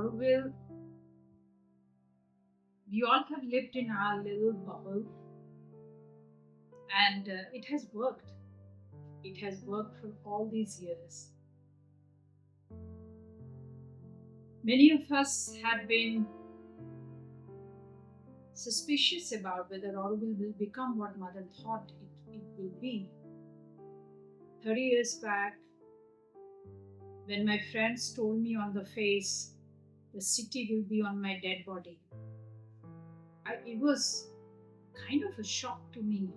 Auroville, we all have lived in our little bubble, and it has worked. It has worked for all these years. Many of us have been suspicious about whether Auroville will become what Mother thought it will be. 30 years back, when my friends told me on the face, the city will be on my dead body, it was kind of a shock to me.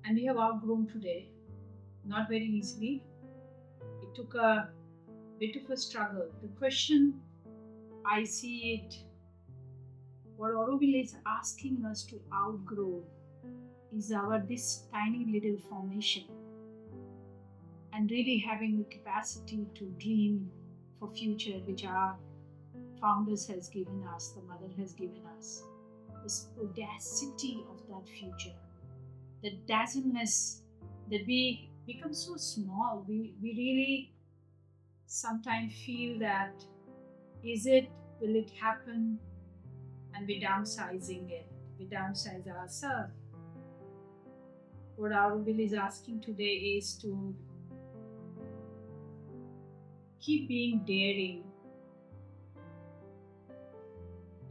And we have outgrown today, not very easily. It took a bit of a struggle. The question I see it, what Auroville is asking us to outgrow is this tiny little formation, and really having the capacity to dream for future which our founders has given us, the mother has given us. This audacity of that future, the dazzleness that we become so small. We really sometimes feel that, will it happen? And we're downsizing it. We downsize ourselves. What Auroville is asking today is to keep being daring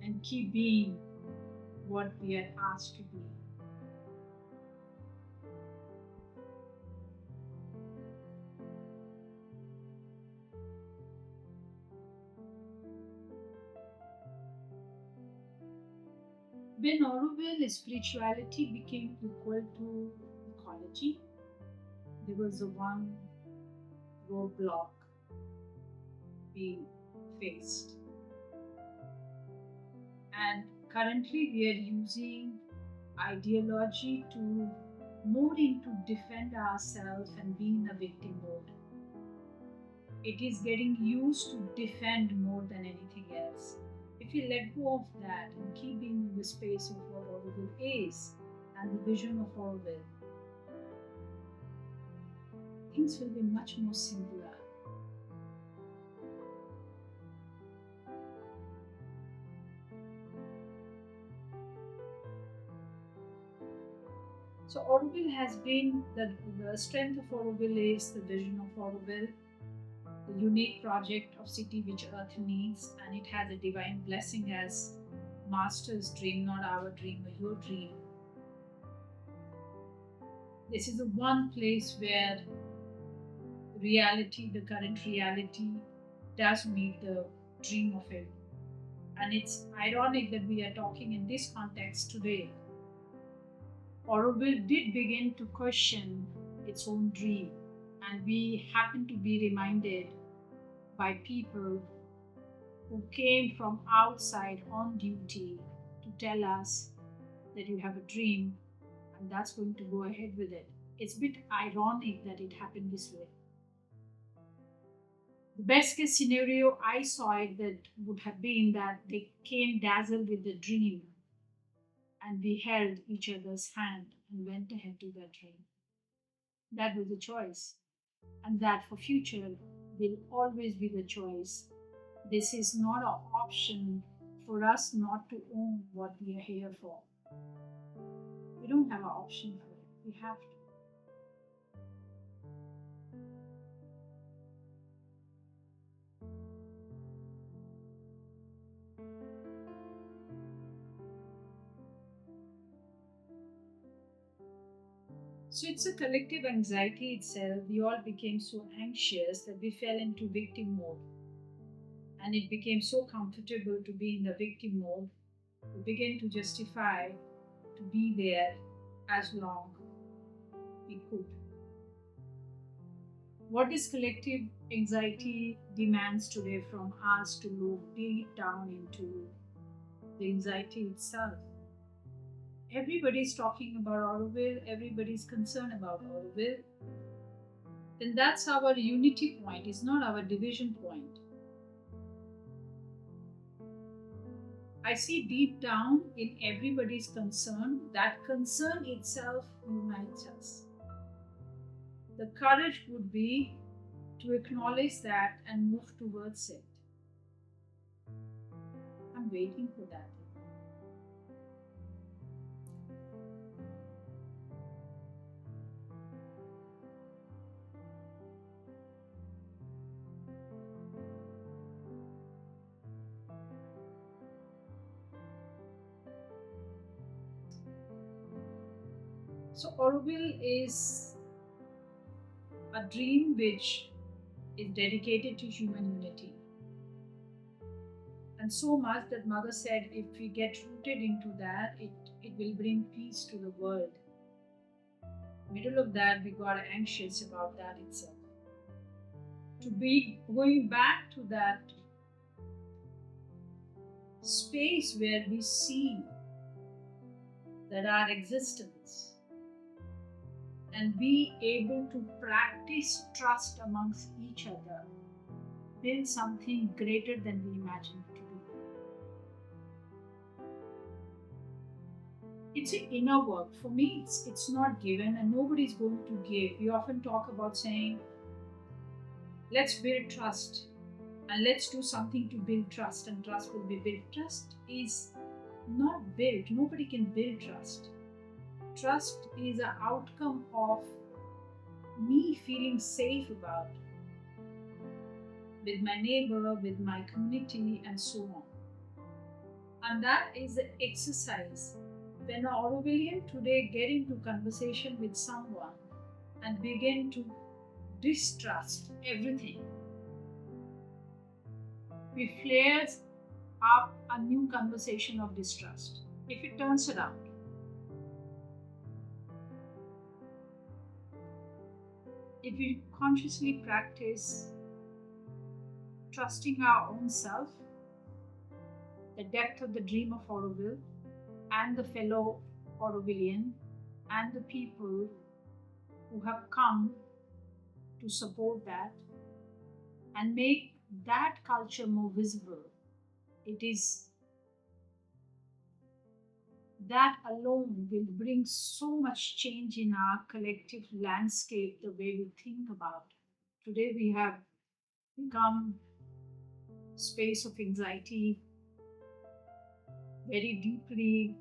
and keep being what we are asked to be. When Auroville spirituality became equal to ecology, there was a one roadblock being faced. And currently we are using ideology to more into defend ourselves and be in a victim mode. It is getting used to defend more than anything else. If we let go of that and keep being in the space of what Auroville is and the vision of Auroville, things will be much more simpler. So Auroville has been, the strength of Auroville is the vision of Auroville, the unique project of city which earth needs, and it has a divine blessing as master's dream, not our dream or your dream. This is the one place where reality, the current reality, does meet the dream of it. And it's ironic that we are talking in this context today. Auroville did begin to question its own dream, and we happen to be reminded by people who came from outside on duty to tell us that you have a dream and that's going to go ahead with it. It's a bit ironic that it happened this way. The best case scenario I saw it that would have been that they came dazzled with the dream and we held each other's hand and went ahead to that dream. That was the choice, and that for future will always be the choice. This is not an option for us not to own what we are here for. We don't have an option for it. We have to. So it's a collective anxiety itself. We all became so anxious that we fell into victim mode. And it became so comfortable to be in the victim mode. We began to justify to be there as long we could. What this collective anxiety demands today from us to look deep down into the anxiety itself. Everybody's talking about Auroville, everybody's concerned about Auroville. Then that's our unity point, it's not our division point. I see deep down in everybody's concern, that concern itself unites us. The courage would be to acknowledge that and move towards it. I'm waiting for that. So, Auroville is a dream which is dedicated to human unity. And so much that Mother said if we get rooted into that, it will bring peace to the world. Middle of that, we got anxious about that itself. To be going back to that space where we see that our existence and be able to practice trust amongst each other, build something greater than we imagined to be. It's an inner work. For me, it's not given and nobody's going to give. We often talk about saying, let's build trust and let's do something to build trust and trust will be built. Trust is not built. Nobody can build trust. Trust is an outcome of me feeling safe about with my neighbor, with my community, and so on. And that is the exercise. When an Aurovillian today get into conversation with someone and begin to distrust everything, we flares up a new conversation of distrust. If it turns around, if we consciously practice trusting our own self, the depth of the dream of Auroville, and the fellow Aurovillian, and the people who have come to support that and make that culture more visible, it is that alone will bring so much change in our collective landscape, the way we think about. Today we have become space of anxiety, very deeply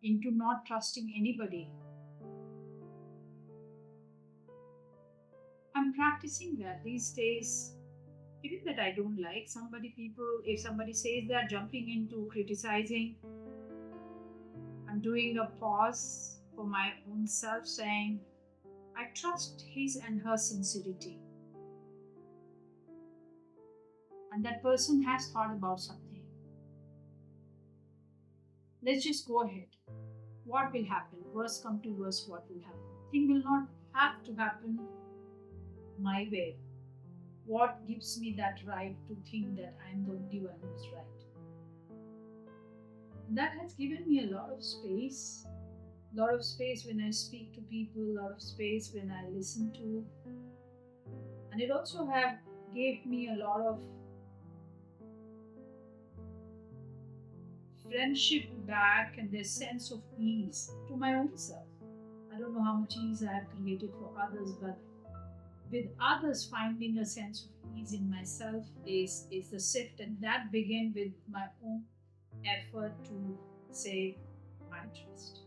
into not trusting anybody. I'm practicing that these days, even that I don't like. If somebody says they're jumping into criticizing, I'm doing a pause for my own self saying, I trust his and her sincerity. And that person has thought about something. Let's just go ahead. What will happen? Worst come to worst, what will happen? Thing will not have to happen my way. What gives me that right to think that I'm the only one who's right? That has given me a lot of space when I speak to people, a lot of space when I listen to, and it also have gave me a lot of friendship back and their sense of ease to my own self. I don't know how much ease I have created for others, but with others finding a sense of ease in myself is the shift, and that began with my own effort to say, I trust.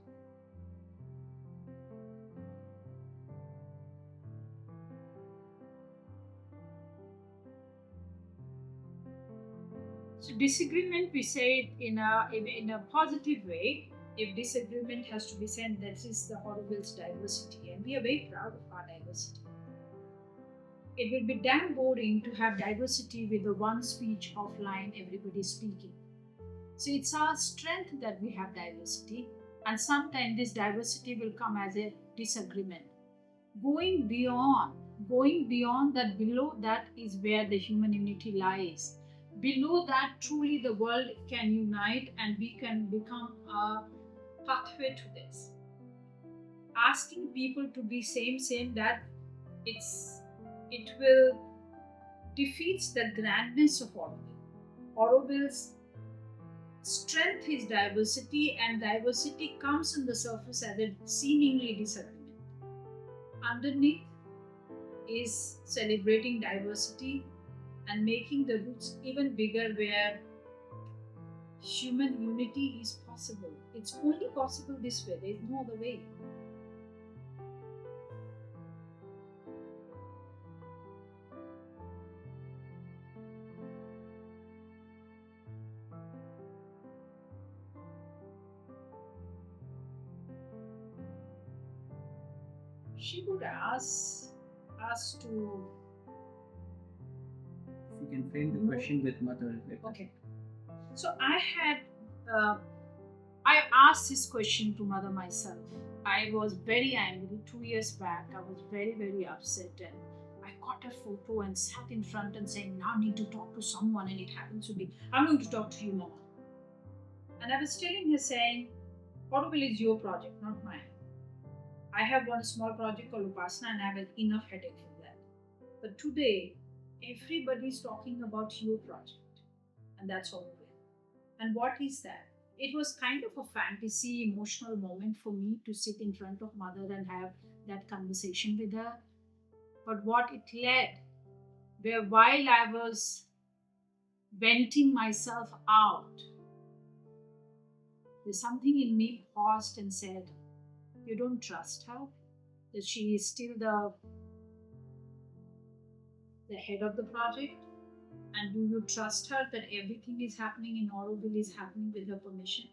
So disagreement, we say it in a positive way. If disagreement has to be said, that is the Auroville's diversity, and we are very proud of our diversity. It will be damn boring to have diversity with the one speech offline, everybody speaking. So it's our strength that we have diversity, and sometimes this diversity will come as a disagreement. Going beyond that, below that is where the human unity lies. Below that, truly the world can unite and we can become a pathway to this. Asking people to be same, that it will defeats the grandness of Auroville. Auroville's strength is diversity, and diversity comes on the surface as a seemingly disagreement. Underneath is celebrating diversity and making the roots even bigger where human unity is possible. It's only possible this way, there is no other way. She would ask us to. If you can frame the question with mother. Okay. So uh, I asked this question to mother myself. I was very angry 2 years back. I was very, very upset, and I got a photo and sat in front and saying, "Now I need to talk to someone," and it happens to be, "I'm going to talk to you, Mama." And I was telling her, saying, "Auroville is your project, not mine. I have one small project called Upasana, and I have enough headache for that. But today, everybody is talking about your project, and that's Auroville. And what is that? It was kind of a fantasy, emotional moment for me to sit in front of mother and have that conversation with her. But what it led, where while I was venting myself out, there's something in me paused and said, "You don't trust her? That she is still the head of the project? And do you trust her that everything is happening in Auroville is happening with her permission?"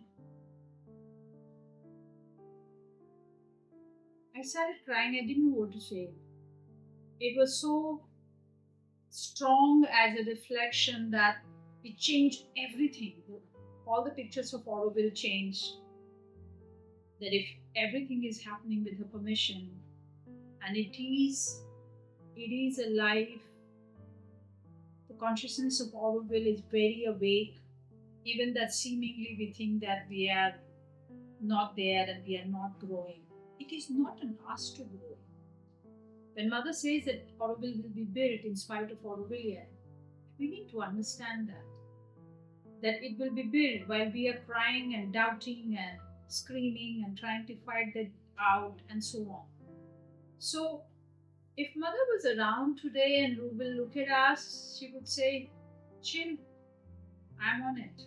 I started crying. I didn't know what to say. It was so strong as a reflection that it changed everything. All the pictures of Auroville changed. That if everything is happening with her permission, and it is alive, the consciousness of Auroville is very awake, even that seemingly we think that we are not there and we are not growing. It is not an us to grow. When mother says that Auroville will be built in spite of Aurovillian, we need to understand that it will be built while we are crying and doubting and screaming and trying to fight that out and so on. So, if mother was around today and will look at us, she would say, "Chill, I'm on it."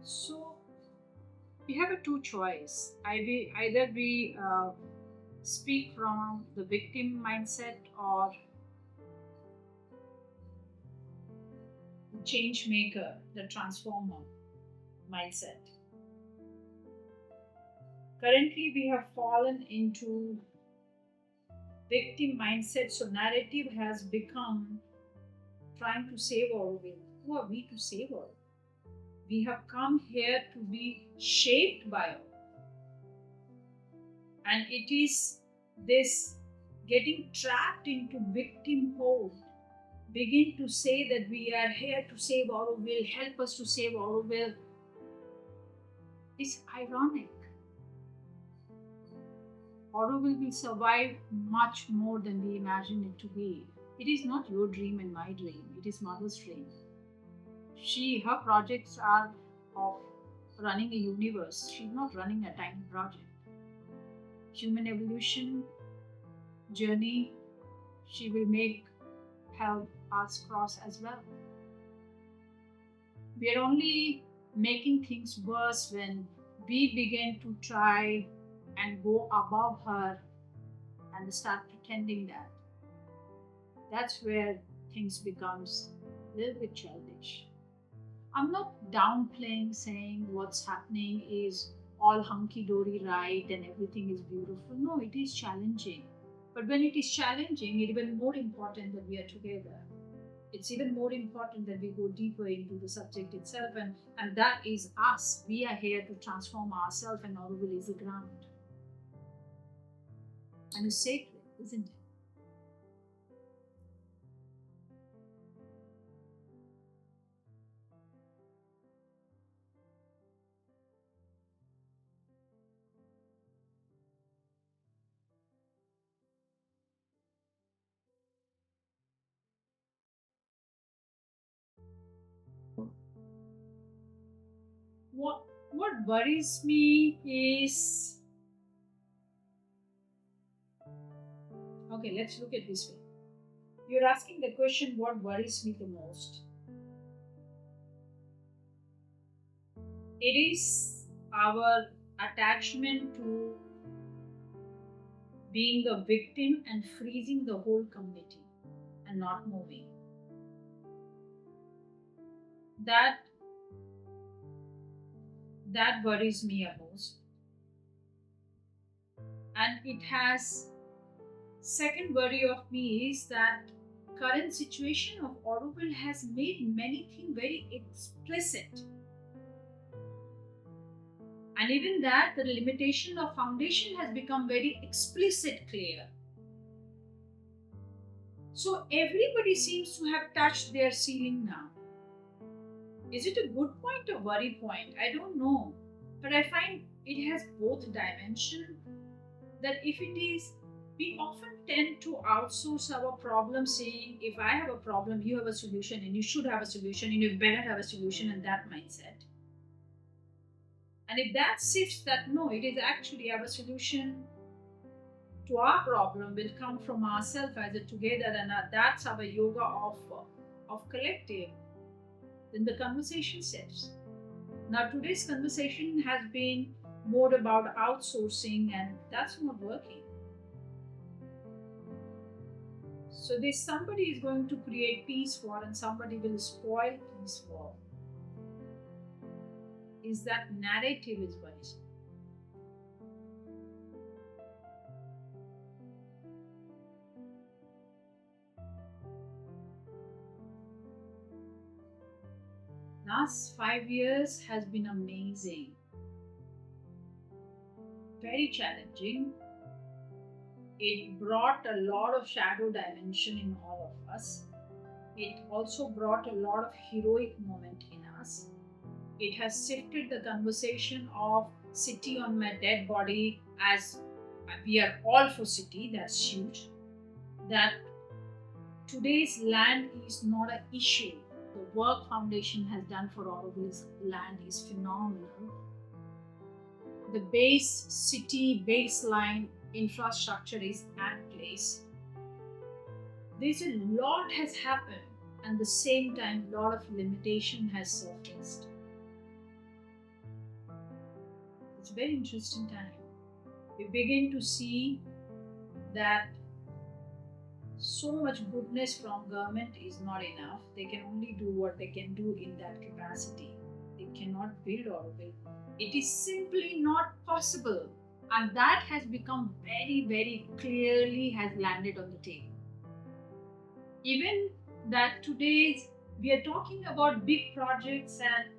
So, we have a two choice. Either we speak from the victim mindset or the change maker, the transformer mindset. Currently, we have fallen into victim mindset, so narrative has become trying to save Auroville. Who are we to save Auroville? We have come here to be shaped by Auroville. And it is this getting trapped into victimhood, begin to say that we are here to save Auroville, help us to save Auroville, is ironic. Auroville will survive much more than we imagine it to be. It is not your dream and my dream, it is mother's dream. Her projects are of running a universe. She's not running a tiny project. Human evolution journey, she will help us cross as well. We are only making things worse when we begin to try and go above her and start pretending that. That's where things becomes a little bit childish. I'm not downplaying saying what's happening is all hunky-dory right and everything is beautiful. No, it is challenging. But when it is challenging, it's even more important that we are together. It's even more important that we go deeper into the subject itself, and that is us. We are here to transform ourselves, and Auroville is the ground. And it's sacred, isn't it? What worries me is, okay, let's look at this way. You're asking the question, what worries me the most? It is our attachment to being a victim and freezing the whole community and not moving. That that worries me most. And it has, second worry of me is that current situation of Auroville has made many things very explicit. And even that, the limitation of foundation has become very explicit, clear. So everybody seems to have touched their ceiling now. Is it a good point or worry point? I don't know. But I find it has both dimension, that if it is, we often tend to outsource our problem saying, if I have a problem, you have a solution, and you should have a solution, and you better have a solution, and that mindset. And if that shifts, that no, it is actually our solution to our problem will come from ourselves as a together, and that's our yoga of collective, then the conversation shifts. Now today's conversation has been more about outsourcing, and that's not working. So this somebody is going to create peace for, and somebody will spoil peace for. Is that narrative is wise. Last 5 years has been amazing, very challenging. It brought a lot of shadow dimension in all of us. It also brought a lot of heroic moment in us. It has shifted the conversation of city on my dead body, as we are all for city, that's huge. That today's land is not an issue. The work foundation has done for Auroville's land is phenomenal. The base city baseline infrastructure is at place. There's a lot has happened, and at the same time, a lot of limitation has surfaced. It's a very interesting time. We begin to see that so much goodness from government is not enough. They can only do what they can do in that capacity. They cannot build Auroville. It is simply not possible. And that has become very, very clearly has landed on the table. Even that today we are talking about big projects and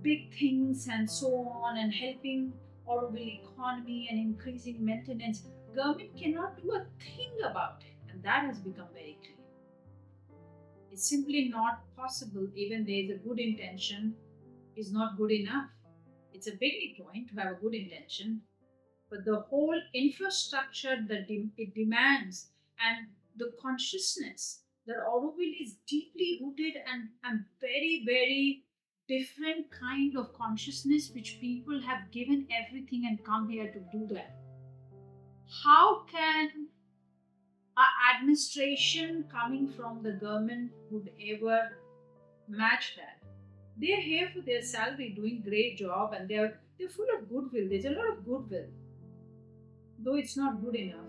big things and so on, and helping Auroville economy and increasing maintenance. Government cannot do a thing about it, and that has become very clear. It's simply not possible. Even there is a good intention, is not good enough. It's a big point to have a good intention, but the whole infrastructure that it demands, and the consciousness that Auroville is deeply rooted and very, very different kind of consciousness which people have given everything and come here to do that. How can our administration coming from the government would ever match that? They're here for their salary, doing great job, and they're full of goodwill. There's a lot of goodwill, though it's not good enough.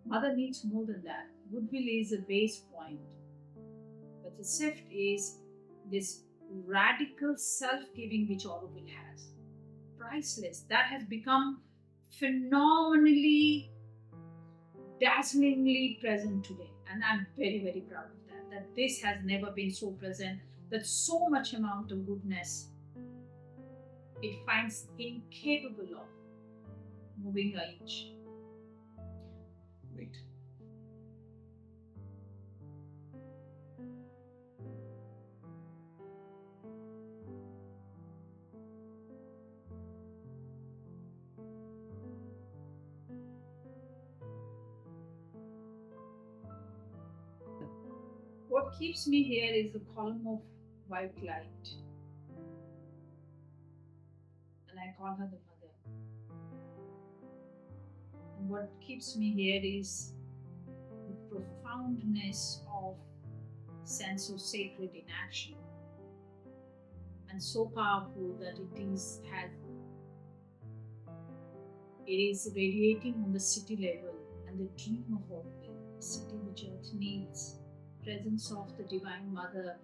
Mother needs more than that. Goodwill is a base point, but the shift is this radical self-giving which Auroville has. Priceless. That has become phenomenally, dazzlingly present today, and I'm very, very proud of that. That this has never been so present. That so much amount of goodness it finds incapable of moving an inch. Wait. What keeps me here is the column of white light. and I call her the mother. And what keeps me here is the profoundness of sense of sacred in action, and so powerful that it is radiating on the city level, and the dream of Auroville, a city which earth needs, presence of the Divine Mother.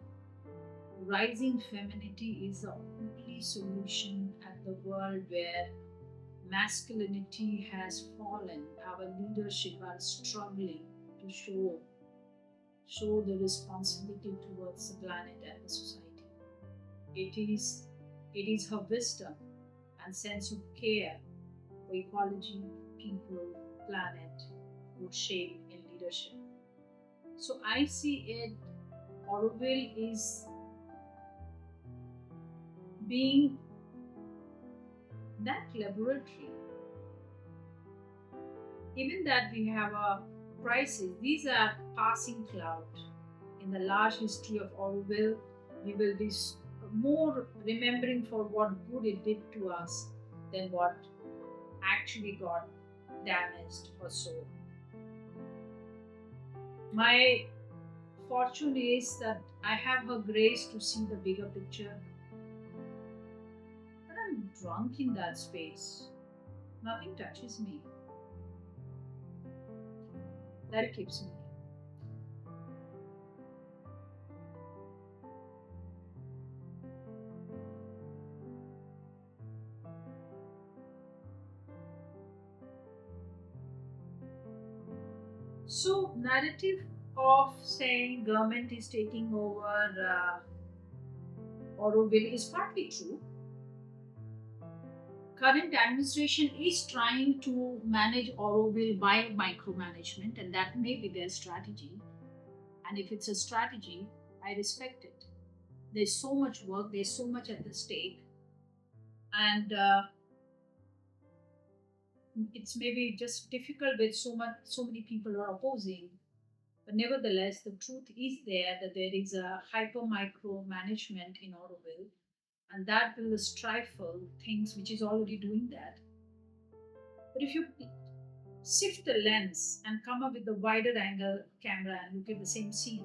Rising femininity is the only solution at the world where masculinity has fallen. Our leadership are struggling to show the responsibility towards the planet and the society. It is her wisdom and sense of care for ecology, people, planet would shape in leadership. So I see it, Auroville is being that laboratory. Even that we have a crisis, these are passing cloud. In the large history of Auroville, we will be more remembering for what good it did to us than what actually got damaged or so. My fortune is that I have her grace to see the bigger picture, but I'm drunk in that space. Nothing touches me. That keeps me. So, narrative of saying government is taking over Auroville is partly true. Current administration is trying to manage Auroville by micromanagement, and that may be their strategy. And if it's a strategy, I respect it. There's so much work, there's so much at the stake, and it's maybe just difficult with so many people are opposing. But nevertheless, the truth is there that there is a hyper micro management in Auroville, and that will stifle things which is already doing that. But if you shift the lens and come up with a wider angle camera and look at the same scene,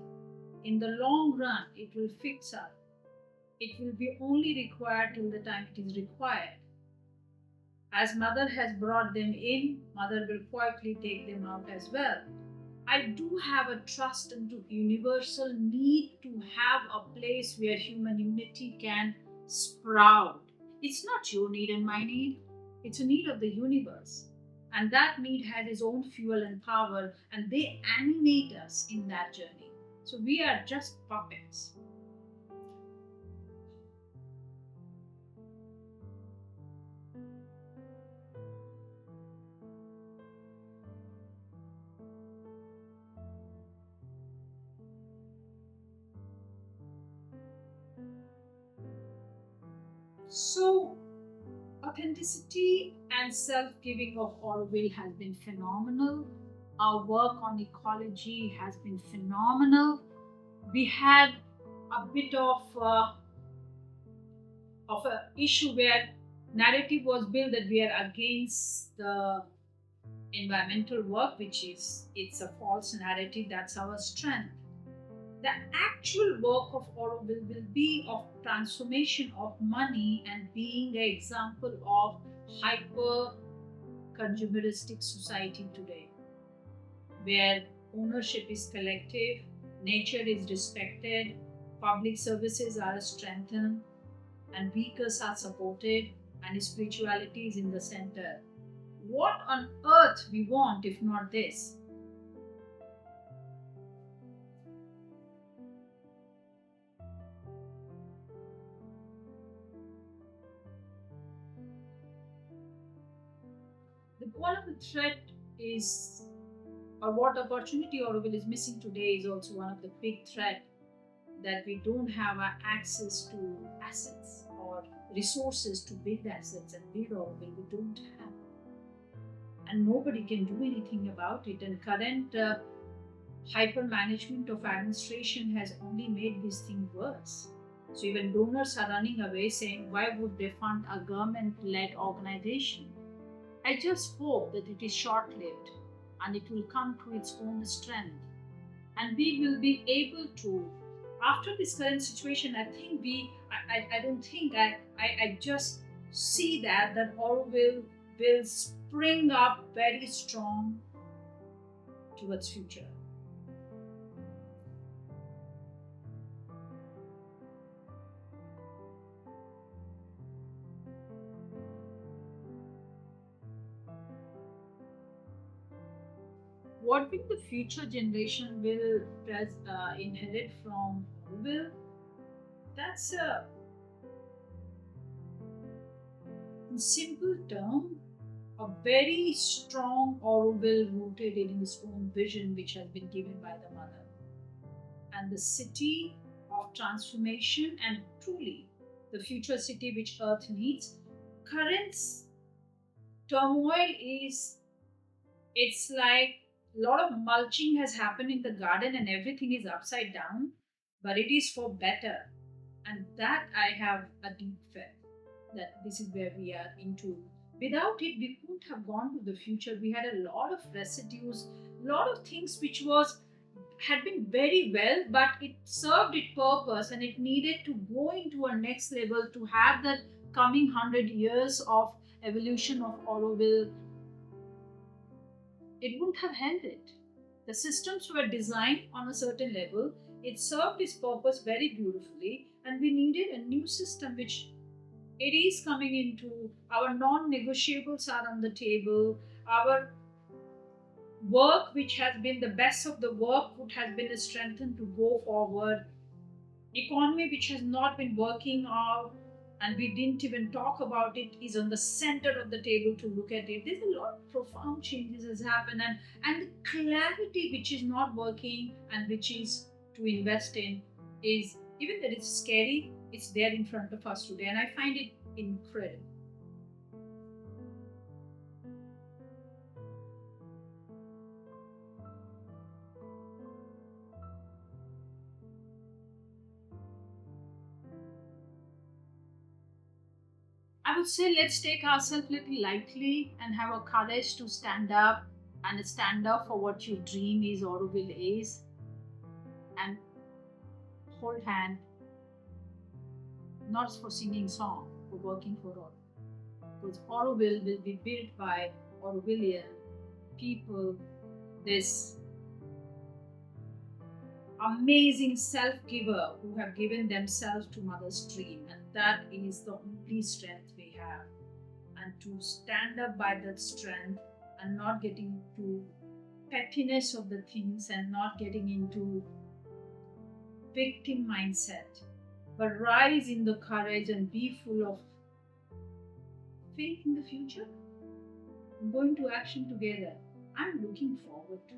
in the long run, it will fix up. It will be only required till the time it is required. As mother has brought them in, mother will quietly take them out as well. I do have a trust into universal need to have a place where human unity can sprout. It's not your need and my need, it's a need of the universe. And that need has its own fuel and power, and they animate us in that journey. So we are just puppets. So, authenticity and self giving of Auroville has been phenomenal. Our work on ecology has been phenomenal. We had a bit of a issue where narrative was built that we are against the environmental work, which is it's a false narrative. That's our strength. The actual work of Auroville will be of transformation of money and being an example of hyper consumeristic society today, where ownership is collective, nature is respected, public services are strengthened, and weakers are supported, and spirituality is in the center. What on earth we want if not this? One of the threat is, or what opportunity Auroville is missing today is also one of the big threat that we don't have access to assets or resources to build assets and build Auroville. We don't have, and nobody can do anything about it. And current hyper management of administration has only made this thing worse. So even donors are running away saying, why would they fund a government led organization? I just hope that it is short lived and it will come to its own strength. And we will be able to, after this current situation, I think I don't think, I just see that Auroville will spring up very strong towards future. What will the future generation will inherit from Auroville? That's a in simple term, a very strong Auroville rooted in his own vision, which has been given by the mother, and the city of transformation, and truly the future city which Earth needs. Current turmoil is, it's like a lot of mulching has happened in the garden and everything is upside down, but it is for better. And that I have a deep faith that this is where we are into. Without it, we couldn't have gone to the future. We had a lot of residues, a lot of things which was had been very well, but it served its purpose and it needed to go into a next level to have that coming 100 years of evolution of Auroville. It wouldn't have held it. The systems were designed on a certain level, it served its purpose very beautifully, and we needed a new system which it is coming into. Our non negotiables are on the table. Our work, which has been the best of the work, would has been strengthened to go forward. Economy, which has not been working out, and we didn't even talk about it, is on the center of the table to look at it. There's a lot of profound changes has happened, and the clarity which is not working and which is to invest in is, even that it's scary, it's there in front of us today, and I find it incredible. I would say let's take ourselves a little lightly and have a courage to stand up and stand up for what you dream is Auroville is, and hold hand, not for singing song, for working for all. Because Auroville will be built by Aurovillian people, this amazing self-giver who have given themselves to mother's dream, and that is the only strength we have. And to stand up by that strength and not getting to pettiness of the things and not getting into victim mindset, but rise in the courage and be full of faith in the future, going to action together. I'm looking forward to.